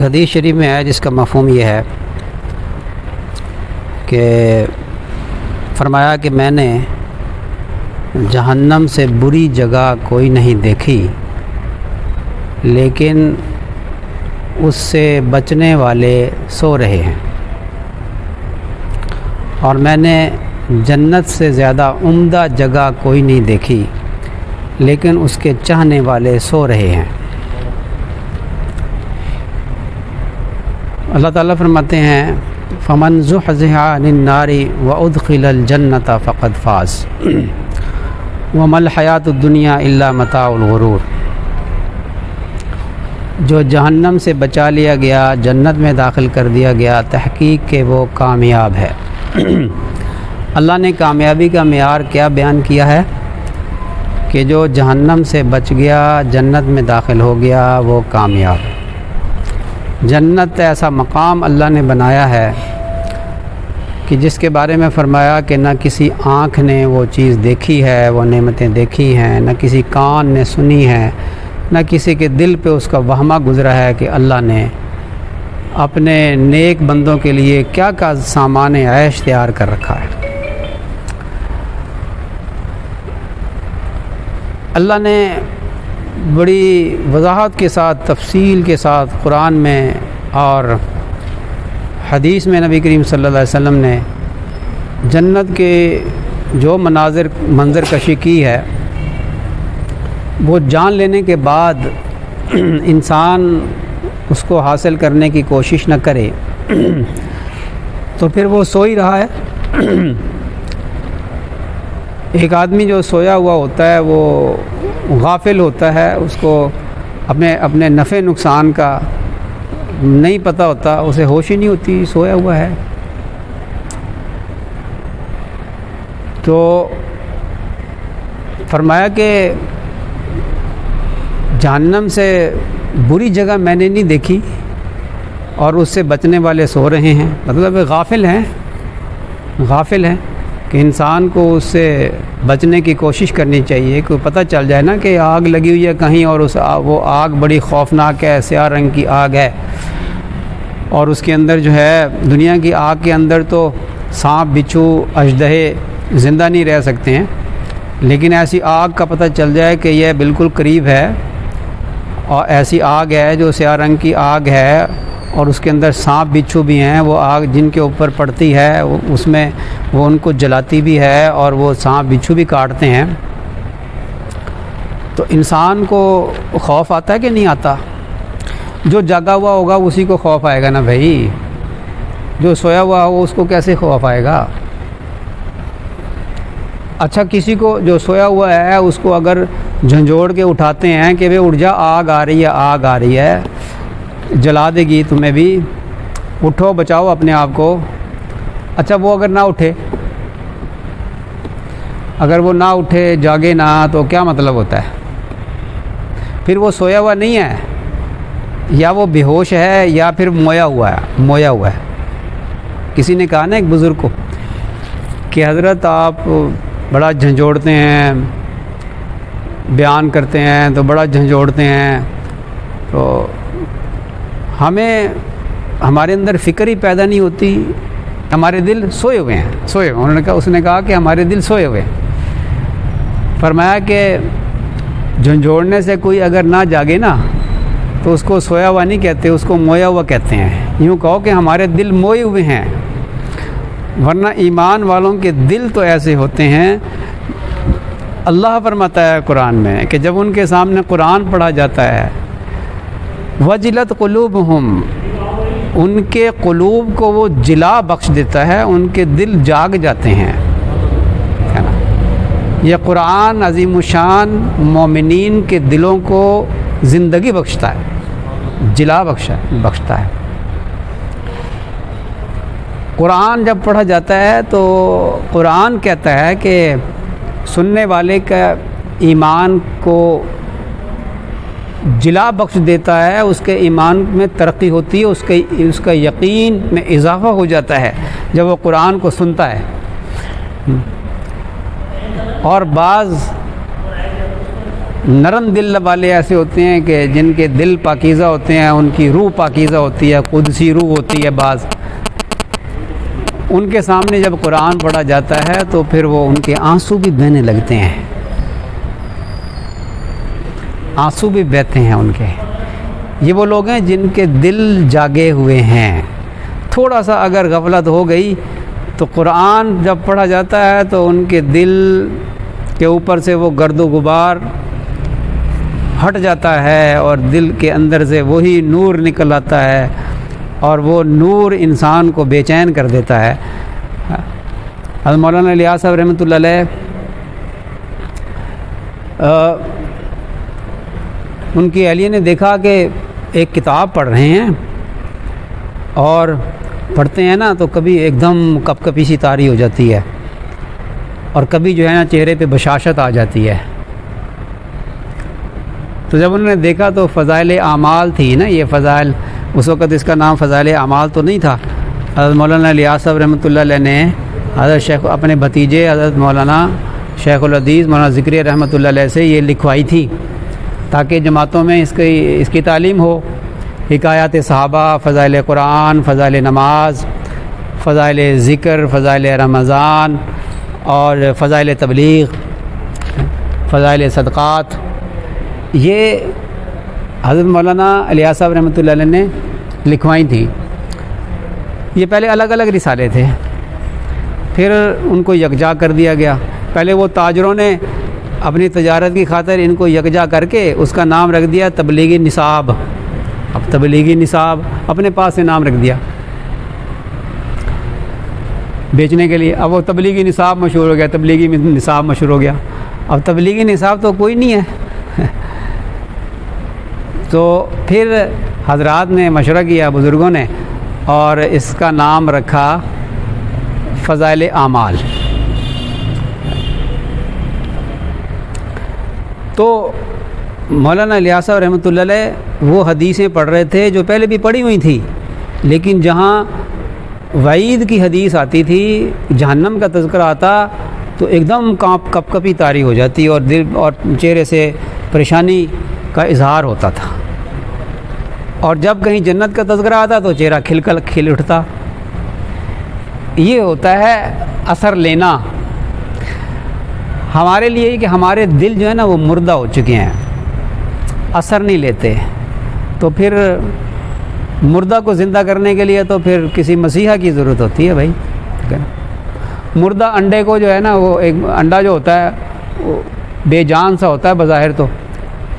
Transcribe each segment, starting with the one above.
حدیث شریف میں ہے جس کا مفہوم یہ ہے کہ فرمایا کہ میں نے جہنم سے بری جگہ کوئی نہیں دیکھی لیکن اس سے بچنے والے سو رہے ہیں، اور میں نے جنت سے زیادہ عمدہ جگہ کوئی نہیں دیکھی لیکن اس کے چاہنے والے سو رہے ہیں۔ اللہ تعالیٰ فرماتے ہیں فمن زحزح عن النار وادخل الجنة فقد فاز وما الحیاۃ الدنیا الا متاع الغرور۔ جو جہنم سے بچا لیا گیا، جنت میں داخل کر دیا گیا، تحقیق کہ وہ کامیاب ہے۔ اللہ نے کامیابی کا معیار کیا بیان کیا ہے کہ جو جہنم سے بچ گیا، جنت میں داخل ہو گیا، وہ کامیاب ہے۔ جنت ایسا مقام اللہ نے بنایا ہے کہ جس کے بارے میں فرمایا کہ نہ کسی آنکھ نے وہ چیز دیکھی ہے، وہ نعمتیں دیکھی ہیں، نہ کسی کان نے سنی ہے، نہ کسی کے دل پہ اس کا وہمہ گزرا ہے کہ اللہ نے اپنے نیک بندوں کے لیے کیا کیا سامان عیش تیار کر رکھا ہے۔ اللہ نے بڑی وضاحت کے ساتھ، تفصیل کے ساتھ قرآن میں اور حدیث میں نبی کریم صلی اللہ علیہ وسلم نے جنت کے جو منظر کشی کی ہے، وہ جان لینے کے بعد انسان اس کو حاصل کرنے کی کوشش نہ کرے تو پھر وہ سو ہی رہا ہے۔ ایک آدمی جو سویا ہوا ہوتا ہے وہ غافل ہوتا ہے، اس کو اپنے نفع نقصان کا نہیں پتہ ہوتا، اسے ہوش ہی نہیں ہوتی، سویا ہوا ہے۔ تو فرمایا کہ جہنم سے بری جگہ میں نے نہیں دیکھی اور اس سے بچنے والے سو رہے ہیں، مطلب غافل ہیں کہ انسان کو اس سے بچنے کی کوشش کرنی چاہیے۔ کوئی پتہ چل جائے نا کہ آگ لگی ہوئی ہے کہیں اور وہ آگ بڑی خوفناک ہے، سیاہ رنگ کی آگ ہے، اور اس کے اندر جو ہے دنیا کی آگ کے اندر تو سانپ، بچھو، اژدہے زندہ نہیں رہ سکتے ہیں، لیکن ایسی آگ کا پتہ چل جائے کہ یہ بالکل قریب ہے، اور ایسی آگ ہے جو سیاہ رنگ کی آگ ہے اور اس کے اندر سانپ بچھو بھی ہیں، وہ آگ جن کے اوپر پڑتی ہے اس میں وہ ان کو جلاتی بھی ہے اور وہ سانپ بچھو بھی کاٹتے ہیں، تو انسان کو خوف آتا ہے کہ نہیں آتا؟ جو جاگا ہوا ہوگا اسی کو خوف آئے گا نا بھائی، جو سویا ہوا ہو اس کو کیسے خوف آئے گا؟ اچھا، کسی کو جو سویا ہوا ہے اس کو اگر جھنجھوڑ کے اٹھاتے ہیں کہ اٹھ جا، آگ آ رہی ہے، جلا دے گی تمہیں بھی، اٹھو، بچاؤ اپنے آپ کو۔ اچھا، وہ اگر نہ اٹھے، جاگے نہ، تو کیا مطلب ہوتا ہے؟ پھر وہ سویا ہوا نہیں ہے، یا وہ بے ہوش ہے یا پھر مویا ہوا ہے۔ کسی نے کہا نا ایک بزرگ کو کہ حضرت آپ بڑا جھنجھوڑتے ہیں، بیان کرتے ہیں تو بڑا جھنجھوڑتے ہیں، تو ہمارے اندر فکر ہی پیدا نہیں ہوتی، ہمارے دل سوئے ہوئے ہیں۔ اس نے کہا کہ ہمارے دل سوئے ہوئے ہیں۔ فرمایا کہ جھنجھوڑنے سے کوئی اگر نہ جاگے نا تو اس کو سویا ہوا نہیں کہتے، اس کو مویا ہوا کہتے ہیں۔ یوں کہو کہ ہمارے دل موئے ہوئے ہیں، ورنہ ایمان والوں کے دل تو ایسے ہوتے ہیں۔ اللہ فرماتا ہے قرآن میں کہ جب ان کے سامنے قرآن پڑھا جاتا ہے، وجلت قلوبہم، ان کے قلوب کو وہ جلا بخش دیتا ہے، ان کے دل جاگ جاتے ہیں، ہے نا؟ یہ قرآن عظیم الشان مومنین کے دلوں کو زندگی بخشتا ہے، جلا بخشتا ہے۔ قرآن جب پڑھا جاتا ہے تو قرآن کہتا ہے کہ سننے والے کا ایمان کو جلا بخش دیتا ہے، اس کے ایمان میں ترقی ہوتی ہے، اس کا یقین میں اضافہ ہو جاتا ہے جب وہ قرآن کو سنتا ہے۔ اور بعض نرم دل والے ایسے ہوتے ہیں کہ جن کے دل پاکیزہ ہوتے ہیں، ان کی روح پاکیزہ ہوتی ہے، قدسی روح ہوتی ہے بعض، ان کے سامنے جب قرآن پڑھا جاتا ہے تو پھر وہ ان کے آنسو بھی بہنے لگتے ہیں، آنسو بھی بہتے ہیں ان کے۔ یہ وہ لوگ ہیں جن کے دل جاگے ہوئے ہیں۔ تھوڑا سا اگر غفلت ہو گئی تو قرآن جب پڑھا جاتا ہے تو ان کے دل کے اوپر سے وہ گرد و غبار ہٹ جاتا ہے اور دل کے اندر سے وہی نور نکل آتا ہے، اور وہ نور انسان کو بے چین کر دیتا ہے۔ حضرت مولانا الیاس صاحب رحمۃ اللہ علیہ ان کی اہلیہ نے دیکھا کہ ایک کتاب پڑھ رہے ہیں، اور پڑھتے ہیں نا تو کبھی ایک دم کپ کپی سی طاری ہو جاتی ہے، اور کبھی جو ہے نا چہرے پہ بشاشت آ جاتی ہے۔ تو جب انہوں نے دیکھا تو فضائل اعمال تھی نا، یہ فضائل، اس وقت اس کا نام فضائل اعمال تو نہیں تھا۔ حضرت مولانا الیاس صاحب رحمۃ اللہ علیہ نے حضرت شیخ اپنے بھتیجے حضرت مولانا شیخ الحدیث مولانا ذکری رحمۃ اللہ علیہ سے یہ لکھوائی تھی تاکہ جماعتوں میں اس کی تعلیم ہو۔ حکایات صحابہ، فضائل قرآن، فضائل نماز، فضائل ذکر، فضائل رمضان، اور فضائل تبلیغ، فضائل صدقات، یہ حضرت مولانا الیاس صاحب رحمۃ اللہ علیہ نے لکھوائی تھیں۔ یہ پہلے الگ الگ رسالے تھے، پھر ان کو یکجا کر دیا گیا۔ پہلے وہ تاجروں نے اپنی تجارت کی خاطر ان کو یکجا کر کے اس کا نام رکھ دیا تبلیغی نصاب۔ اب تبلیغی نصاب اپنے پاس سے نام رکھ دیا بیچنے کے لیے۔ اب وہ تبلیغی نصاب مشہور ہو گیا، تبلیغی نصاب مشہور ہو گیا۔ اب تبلیغی نصاب تو کوئی نہیں ہے۔ تو پھر حضرات نے مشورہ کیا، بزرگوں نے، اور اس کا نام رکھا فضائل اعمال۔ تو مولانا الیاس صاحب رحمۃ اللہ علیہ وہ حدیثیں پڑھ رہے تھے جو پہلے بھی پڑھی ہوئی تھی، لیکن جہاں وعید کی حدیث آتی تھی، جہنم کا تذکرہ آتا تو ایک دم کپ کپی طاری ہو جاتی اور دل اور چہرے سے پریشانی کا اظہار ہوتا تھا، اور جب کہیں جنت کا تذکرہ آتا تو چہرہ کھل اٹھتا۔ یہ ہوتا ہے اثر لینا۔ ہمارے لیے کہ ہمارے دل جو ہے نا وہ مردہ ہو چکے ہیں، اثر نہیں لیتے، تو پھر مردہ کو زندہ کرنے کے لیے تو پھر کسی مسیحا کی ضرورت ہوتی ہے بھائی۔ مردہ انڈے کو جو ہے نا، وہ ایک انڈا جو ہوتا ہے وہ بے جان سا ہوتا ہے بظاہر تو،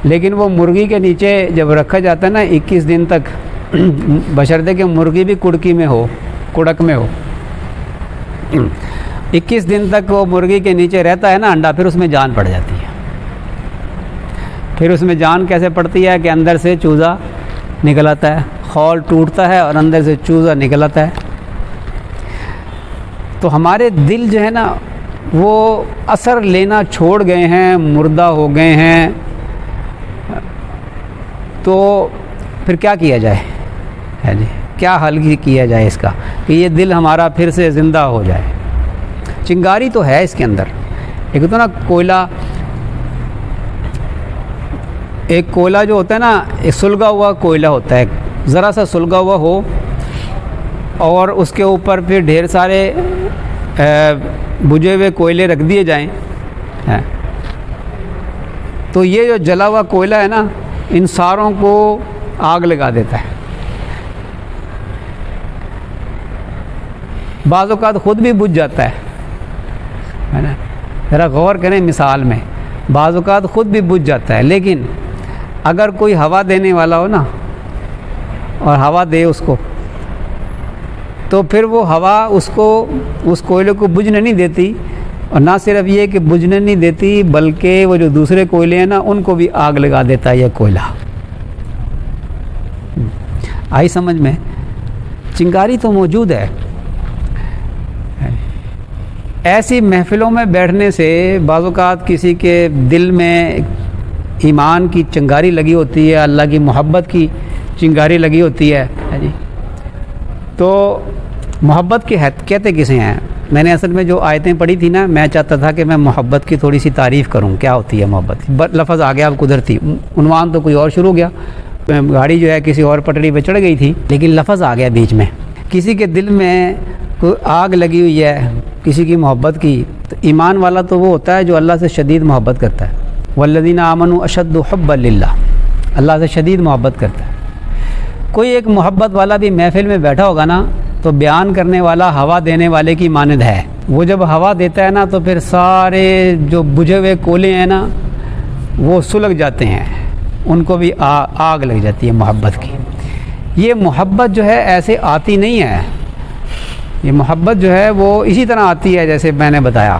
لیکن وہ مرغی کے نیچے جب رکھا جاتا ہے نا 21 دن تک، بشرطے کہ مرغی بھی کڑک میں ہو 21 دن تک وہ مرغی کے نیچے رہتا ہے نا انڈا، پھر اس میں جان پڑ جاتی ہے۔ پھر اس میں جان کیسے پڑتی ہے کہ اندر سے چوزا نکل آتا ہے، خول ٹوٹتا ہے اور اندر سے چوزا نکل آتا ہے۔ تو ہمارے دل جو ہے نا وہ اثر لینا چھوڑ گئے ہیں، مردہ ہو گئے ہیں۔ تو پھر کیا کیا جائے ہے جی، کیا حل کیا جائے اس کا کہ یہ دل ہمارا پھر سے زندہ ہو جائے؟ چنگاری تو ہے اس کے اندر، ایک تو نا ایک کوئلہ جو ہوتا ہے نا، ایک سلگا ہوا کوئلہ ہوتا ہے، ذرا سا سلگا ہوا ہو اور اس کے اوپر پھر ڈھیر سارے بجھے ہوئے کوئلے رکھ دیے جائیں، تو یہ جو جلا ہوا کوئلہ ہے نا ان ساروں کو آگ لگا دیتا ہے۔ بعض اوقات خود بھی بجھ جاتا ہے نا، ذرا غور کریں مثال میں، بعض اوقات خود بھی بجھ جاتا ہے، لیکن اگر کوئی ہوا دینے والا ہو نا اور ہوا دے اس کو، تو پھر وہ ہوا اس کوئلے کو بجھنے نہیں دیتی، اور نہ صرف یہ کہ بجھنے نہیں دیتی بلکہ وہ جو دوسرے کوئلے ہیں نا ان کو بھی آگ لگا دیتا ہے یہ کوئلہ۔ آئی سمجھ میں؟ چنگاری تو موجود ہے۔ ایسی محفلوں میں بیٹھنے سے بعض اوقات کسی کے دل میں ایمان کی چنگاری لگی ہوتی ہے، اللہ کی محبت کی چنگاری لگی ہوتی ہے جی۔ تو محبت کے کہتے کسے ہیں؟ میں نے اصل میں جو آیتیں پڑھی تھی نا، میں چاہتا تھا کہ میں محبت کی تھوڑی سی تعریف کروں، کیا ہوتی ہے محبت. لفظ آ گیا اب قدرتی، عنوان تو کوئی اور شروع ہو گیا. گاڑی جو ہے کسی اور پٹڑی پہ چڑھ گئی تھی، لیکن لفظ آ گیا بیچ میں. کسی کے دل میں کوئی آگ لگی ہوئی ہے کسی کی محبت کی، تو ایمان والا تو وہ ہوتا ہے جو اللہ سے شدید محبت کرتا ہے. والذین آمنوا اشد حبا للہ، اللہ سے شدید محبت کرتا ہے. کوئی ایک محبت والا بھی محفل میں بیٹھا ہوگا نا، تو بیان کرنے والا ہوا دینے والے کی مانند ہے. وہ جب ہوا دیتا ہے نا تو پھر سارے جو بجھے ہوئے کولے ہیں نا وہ سلگ جاتے ہیں، ان کو بھی آگ لگ جاتی ہے محبت کی. یہ محبت جو ہے ایسے آتی نہیں ہے، یہ محبت جو ہے وہ اسی طرح آتی ہے جیسے میں نے بتایا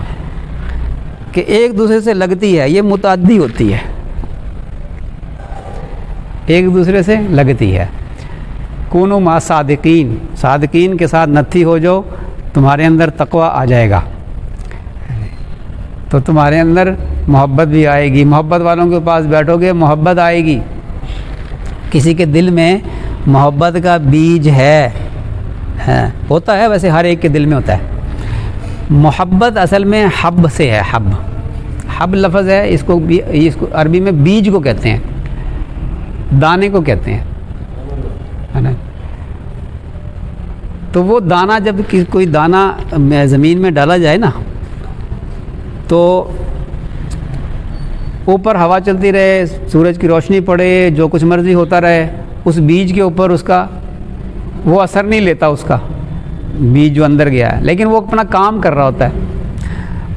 کہ ایک دوسرے سے لگتی ہے. یہ متعدی ہوتی ہے، ایک دوسرے سے لگتی ہے. کونوا مع صادقین، صادقین کے ساتھ نتھی ہو جاؤ، تمہارے اندر تقوی آ جائے گا تو تمہارے اندر محبت بھی آئے گی. محبت والوں کے پاس بیٹھو گے محبت آئے گی. کسی کے دل میں محبت کا بیج ہے، ہوتا ہے، ویسے ہر ایک کے دل میں ہوتا ہے. محبت اصل میں حب سے ہے. حب لفظ ہے، اس کو عربی میں بیج کو کہتے ہیں، دانے کو کہتے ہیں، ہے نا. تو وہ دانہ جب کوئی دانہ زمین میں ڈالا جائے نا تو اوپر ہوا چلتی رہے، سورج کی روشنی پڑے، جو کچھ مرضی ہوتا رہے، اس بیج کے اوپر اس کا وہ اثر نہیں لیتا، اس کا بیج جو اندر گیا ہے، لیکن وہ اپنا کام کر رہا ہوتا ہے.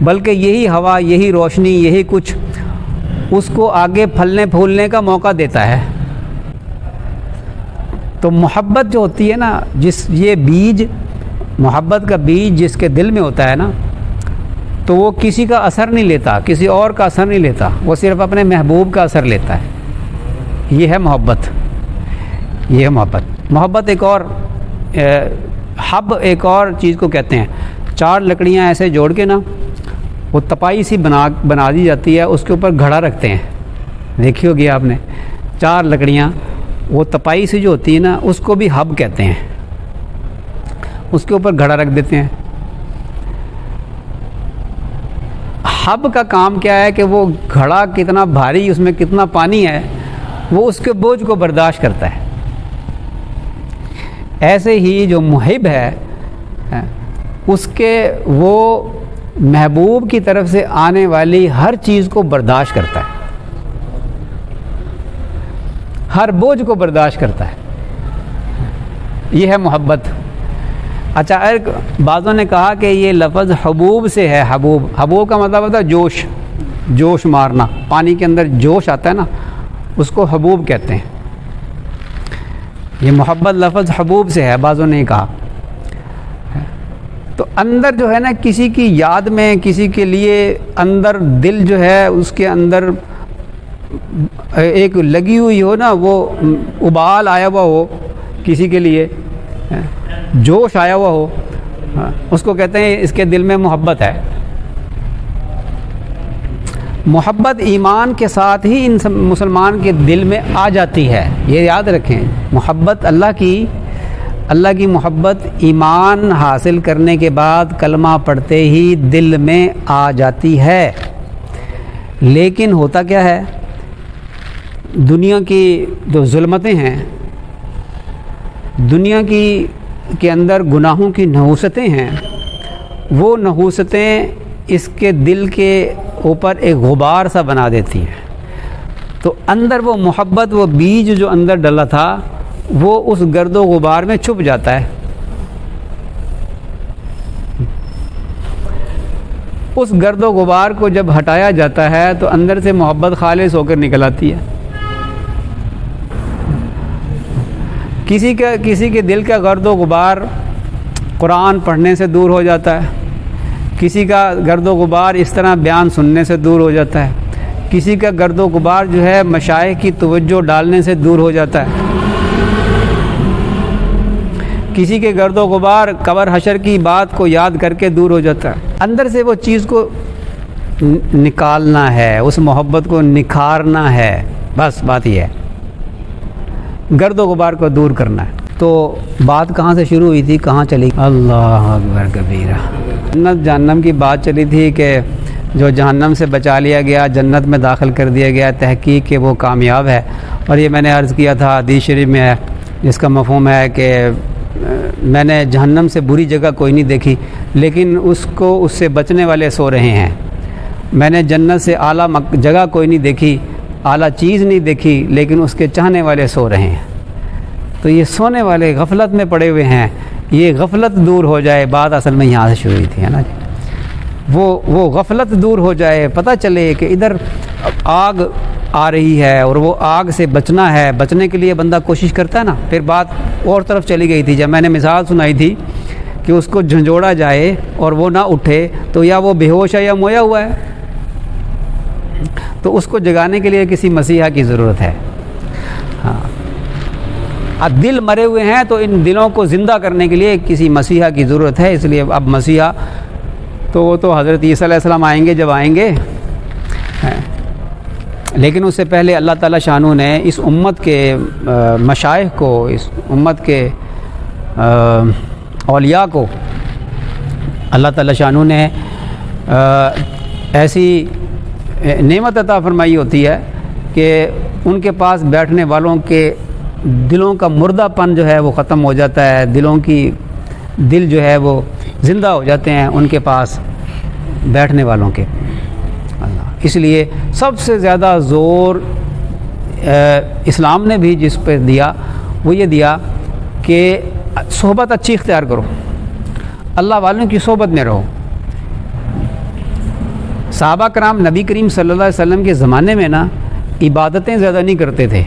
بلکہ یہی ہوا، یہی روشنی، یہی کچھ اس کو آگے پھلنے پھولنے کا موقع دیتا ہے. تو محبت جو ہوتی ہے نا، یہ بیج، محبت کا بیج جس کے دل میں ہوتا ہے نا، تو وہ کسی کا اثر نہیں لیتا، کسی اور کا اثر نہیں لیتا، وہ صرف اپنے محبوب کا اثر لیتا ہے. یہ ہے محبت. یہ ہے محبت. محبت ایک اور حب ایک اور چیز کو کہتے ہیں. 4 لکڑیاں ایسے جوڑ کے نا وہ تپائی سی بنا دی جاتی ہے، اس کے اوپر گھڑا رکھتے ہیں. دیکھی ہوگی آپ نے 4 لکڑیاں، وہ تپائی سی جو ہوتی ہے نا اس کو بھی حب کہتے ہیں. اس کے اوپر گھڑا رکھ دیتے ہیں. حب کا کام کیا ہے کہ وہ گھڑا کتنا بھاری، اس میں کتنا پانی ہے، وہ اس کے بوجھ کو برداشت کرتا ہے. ایسے ہی جو محب ہے اس کے وہ محبوب کی طرف سے آنے والی ہر چیز کو برداشت کرتا ہے، ہر بوجھ کو برداشت کرتا ہے. یہ ہے محبت. اچھا، بعضوں نے کہا کہ یہ لفظ حبوب سے ہے. حبوب کا مطلب ہوتا ہے جوش مارنا. پانی کے اندر جوش آتا ہے نا، اس کو حبوب کہتے ہیں. یہ محبت لفظ حبوب سے ہے، بعضوں نے کہا. تو اندر جو ہے نا کسی کی یاد میں، کسی کے لیے اندر دل جو ہے اس کے اندر ایک لگی ہوئی ہو نا، وہ ابال آیا ہوا ہو، کسی کے لیے جوش آیا ہوا ہو، اس کو کہتے ہیں اس کے دل میں محبت ہے. محبت ایمان کے ساتھ ہی ان مسلمان کے دل میں آ جاتی ہے. یہ یاد رکھیں، محبت اللہ کی محبت ایمان حاصل کرنے کے بعد کلمہ پڑھتے ہی دل میں آ جاتی ہے. لیکن ہوتا کیا ہے، دنیا کی جو ظلمتیں ہیں، دنیا کے اندر گناہوں کی نحوستیں ہیں، وہ نحوستیں اس کے دل کے اوپر ایک غبار سا بنا دیتی ہیں. تو اندر وہ محبت، وہ بیج جو اندر ڈلا تھا، وہ اس گرد و غبار میں چھپ جاتا ہے. اس گرد و غبار کو جب ہٹایا جاتا ہے تو اندر سے محبت خالص ہو کر نکل آتی ہے. کسی کے دل کا گرد و غبار قرآن پڑھنے سے دور ہو جاتا ہے، کسی کا گرد و غبار اس طرح بیان سننے سے دور ہو جاتا ہے، کسی کا گرد و غبار جو ہے مشائخ کی توجہ ڈالنے سے دور ہو جاتا ہے، کسی کے گرد و غبار قبر حشر کی بات کو یاد کر کے دور ہو جاتا ہے. اندر سے وہ چیز کو نکالنا ہے، اس محبت کو نکھارنا ہے، بس بات یہ ہے، گرد و غبار کو دور کرنا ہے. تو بات کہاں سے شروع ہوئی تھی، کہاں چلی؟ اللہ اکبر کبیرہ. جنت جہنم کی بات چلی تھی کہ جو جہنم سے بچا لیا گیا جنت میں داخل کر دیا گیا، تحقیق کہ وہ کامیاب ہے، اور یہ میں نے عرض کیا تھا حدیث شریف میں ہے جس کا مفہوم ہے کہ میں نے جہنم سے بری جگہ کوئی نہیں دیکھی، لیکن اس سے بچنے والے سو رہے ہیں۔ میں نے جنت سے اعلیٰ جگہ کوئی نہیں دیکھی، اعلیٰ چیز نہیں دیکھی، لیکن اس کے چاہنے والے سو رہے ہیں۔ تو یہ سونے والے غفلت میں پڑے ہوئے ہیں، یہ غفلت دور ہو جائے، بات اصل میں یہاں سے شروع ہوئی تھی، ہے نا جی۔ وہ غفلت دور ہو جائے، پتہ چلے کہ ادھر آگ آ رہی ہے اور وہ آگ سے بچنا ہے، بچنے کے لیے بندہ کوشش کرتا ہے نا۔ پھر بات اور طرف چلی گئی تھی، جب میں نے مثال سنائی تھی کہ اس کو جھنجھوڑا جائے اور وہ نہ اٹھے تو یا وہ بے ہوش ہے یا مویا ہوا ہے، تو اس کو جگانے کے لیے کسی مسیحا کی ضرورت ہے۔ ہاں، اب دل مرے ہوئے ہیں تو ان دلوں کو زندہ کرنے کے لیے کسی مسیحا کی ضرورت ہے۔ اس لیے اب مسیحا تو وہ تو حضرت عیسیٰ علیہ السلام آئیں گے جب آئیں گے، لیکن اس سے پہلے اللہ تعالیٰ شانہ نے اس امت کے مشائخ کو، اس امت کے اولیاء کو اللہ تعالیٰ شانہ نے ایسی نعمت عطا فرمائی ہوتی ہے کہ ان کے پاس بیٹھنے والوں کے دلوں کا مردہ پن جو ہے وہ ختم ہو جاتا ہے، دل جو ہے وہ زندہ ہو جاتے ہیں ان کے پاس بیٹھنے والوں کے۔ اس لیے سب سے زیادہ زور اسلام نے بھی جس پہ دیا وہ یہ دیا کہ صحبت اچھی اختیار کرو، اللہ والوں کی صحبت میں رہو۔ صحابہ کرام نبی کریم صلی اللہ علیہ وسلم کے زمانے میں نا عبادتیں زیادہ نہیں کرتے تھے،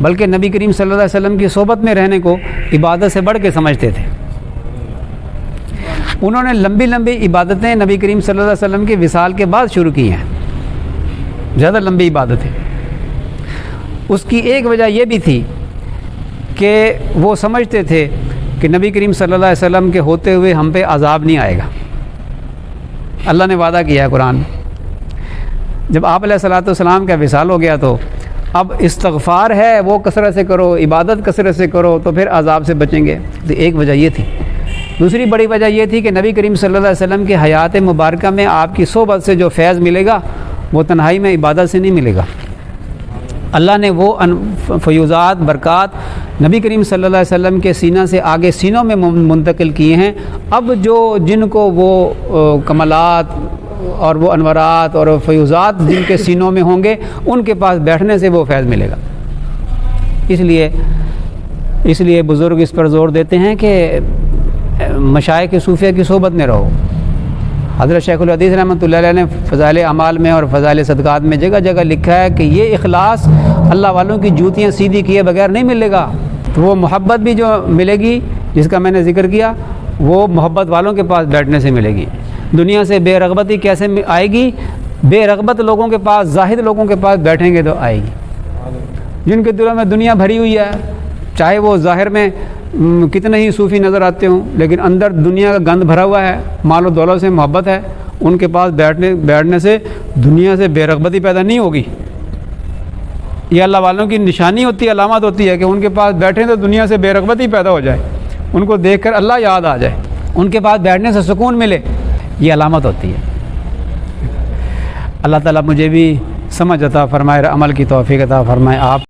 بلکہ نبی کریم صلی اللہ علیہ وسلم کی صحبت میں رہنے کو عبادت سے بڑھ کے سمجھتے تھے۔ انہوں نے لمبی لمبی عبادتیں نبی کریم صلی اللہ علیہ وسلم کے وصال کے بعد شروع کی ہیں، زیادہ لمبی عبادتیں۔ اس کی ایک وجہ یہ بھی تھی کہ وہ سمجھتے تھے کہ نبی کریم صلی اللہ علیہ وسلم کے ہوتے ہوئے ہم پہ عذاب نہیں آئے گا۔ اللہ نے وعدہ کیا ہے قرآن میں، جب آپ علیہ الصلوۃ والسلام کا وصال ہو گیا تو اب استغفار ہے وہ کثرت سے کرو، عبادت کثرت سے کرو تو پھر عذاب سے بچیں گے۔ تو ایک وجہ یہ تھی۔ دوسری بڑی وجہ یہ تھی کہ نبی کریم صلی اللہ علیہ وسلم کے حیات مبارکہ میں آپ کی صحبت سے جو فیض ملے گا وہ تنہائی میں عبادت سے نہیں ملے گا۔ اللہ نے وہ فیوزات برکات نبی کریم صلی اللہ علیہ وسلم کے سینہ سے آگے سینوں میں منتقل کیے ہیں۔ اب جن کو وہ کمالات اور وہ انوارات اور فیوزات جن کے سینوں میں ہوں گے ان کے پاس بیٹھنے سے وہ فیض ملے گا۔ اس لیے بزرگ اس پر زور دیتے ہیں کہ مشائخ صوفیہ کی صحبت میں رہو۔ حضرت شیخ الحدیث رحمۃ اللہ علیہ نے فضائل اعمال میں اور فضائل صدقات میں جگہ جگہ لکھا ہے کہ یہ اخلاص اللہ والوں کی جوتیاں سیدھی کیے بغیر نہیں ملے گا۔ تو وہ محبت بھی جو ملے گی جس کا میں نے ذکر کیا وہ محبت والوں کے پاس بیٹھنے سے ملے گی۔ دنیا سے بے رغبتی کیسے آئے گی؟ بے رغبت لوگوں کے پاس، زاہد لوگوں کے پاس بیٹھیں گے تو آئے گی۔ جن کے دلوں میں دنیا بھری ہوئی ہے، چاہے وہ ظاہر میں کتنے ہی صوفی نظر آتے ہوں لیکن اندر دنیا کا گند بھرا ہوا ہے، مال و دولت سے محبت ہے، ان کے پاس بیٹھنے سے دنیا سے بے رغبتی پیدا نہیں ہوگی۔ یہ اللہ والوں کی نشانی ہوتی ہے، علامت ہوتی ہے کہ ان کے پاس بیٹھیں تو دنیا سے بے رغبتی پیدا ہو جائے، ان کو دیکھ کر اللہ یاد آ جائے، ان کے پاس بیٹھنے سے سکون ملے، یہ علامت ہوتی ہے۔ اللہ تعالیٰ مجھے بھی سمجھ عطا فرمائے، عمل کی توفیق عطا فرمائے۔ آپ